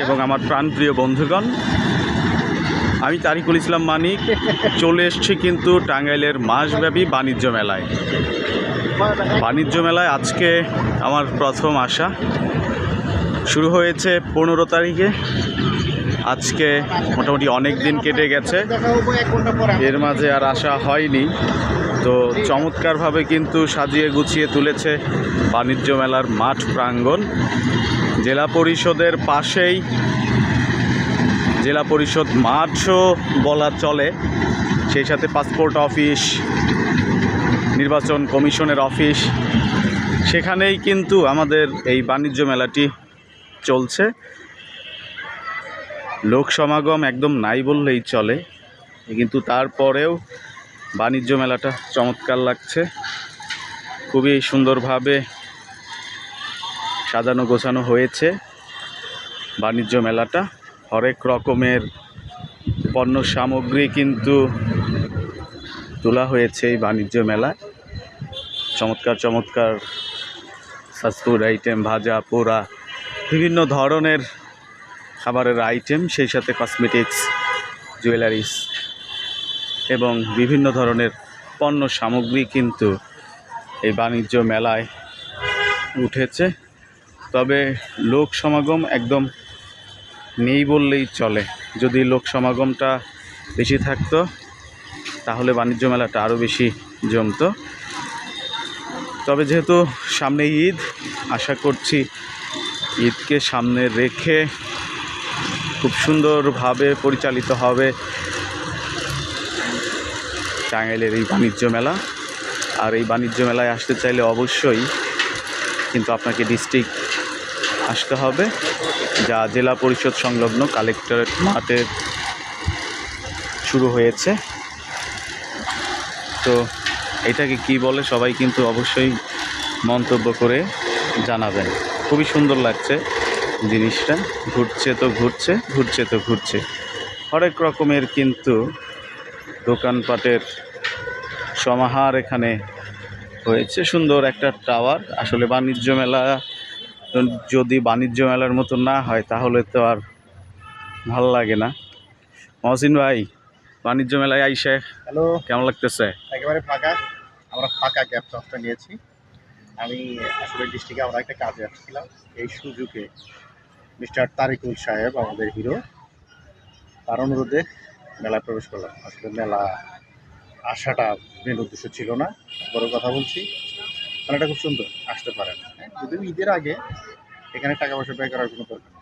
এবং আমার প্রাণপ্রিয় বন্ধুগণ, আমি তারিকুল ইসলাম মানিক চলে এসেছি কিন্তু টাঙ্গাইলের মাসব্যাপী বাণিজ্য মেলায়। বাণিজ্য মেলায় আজকে আমার প্রথম আসা। শুরু হয়েছে 15 তারিখে। আজকে মোটামুটি অনেক দিন কেটে গেছে, এর মাঝে আর আসা হয়নি। তো চমৎকারভাবে কিন্তু সাজিয়ে গুছিয়ে তুলেছে বাণিজ্য মেলার মাঠ প্রাঙ্গণ। জেলা পরিষদের পাশেই জেলা পরিষদ মাঠও বলা চলে, সেই সাথে পাসপোর্ট অফিস, নির্বাচন কমিশনের অফিস, সেখানেই কিন্তু আমাদের এই বাণিজ্য মেলাটি চলছে। লোক সমাগম একদম নাই বললেই চলে, কিন্তু তারপরেও বাণিজ্য মেলাটা চমৎকার লাগছে। খুবই সুন্দরভাবে সাজানো গোছানো হয়েছে বাণিজ্য মেলাটা। হরেক রকমের পণ্য সামগ্রী কিন্তু তোলা হয়েছে এই বাণিজ্য মেলায়। চমৎকার চমৎকার ফাস্টফুড আইটেম, ভাজা পোড়া, বিভিন্ন ধরনের খাবারের আইটেম, সেই সাথে কসমেটিক্স, জুয়েলারিস এবং বিভিন্ন ধরনের পণ্য সামগ্রী কিন্তু এই বাণিজ্য মেলায় উঠেছে। তবে লোক সমাগম একদম নেই বললেই চলে। যদি লোক সমাগমটা বেশি থাকতো তাহলে বাণিজ্য মেলাটা আরও বেশি জমতো। তবে যেহেতু সামনে ঈদ, আশা করছি ঈদকে সামনে রেখে খুব সুন্দরভাবে পরিচালিত হবে টাঙ্গাইলের এই বাণিজ্য মেলা। আর এই বাণিজ্য মেলায় আসতে চাইলে অবশ্যই কিন্তু আপনাকে ডিস্ট্রিক্ট আসতে হবে, যা জেলা পরিষদ সংলগ্ন কালেক্টরেট মাঠে শুরু হয়েছে। তো এটাকে কি বলে সবাই কিন্তু অবশ্যই মন্তব্য করে জানাবেন। খুবই সুন্দর লাগছে জিনিসটা। ঘুরছে তো ঘুরছে, ঘুরছে তো ঘুরছে। হরেক রকমের কিন্তু দোকানপাটের সমাহার এখানে হয়েছে। সুন্দর একটা টাওয়ার। আসলে বাণিজ্য মেলা যদি বাণিজ্য মেলার মতো না হয় তাহলে তো আর ভালো লাগে না। মহসিন ভাই, বাণিজ্য মেলায় আইসে হ্যালো, কেমন লাগতেছে? একেবারে ফাঁকা। আমরা ফাঁকা ক্যাব চকটা নিয়েছি। আমি আসলে ডিস্ট্রিক্টে আমরা একটা কাজে আসছিলাম, এই সুযোগে মিস্টার তারিকুল সাহেব আমাদের হিরো, তার অনুরোধে মেলায় প্রবেশ করলাম। আসলে মেলা আসাটা মেন উদ্দেশ্য ছিল না, বড় কথা বলছি। মেলাটা খুব সুন্দর, আসতে পারেন। যদিও ঈদের আগে এখানে টাকা পয়সা ব্যয় করার কোনো দরকার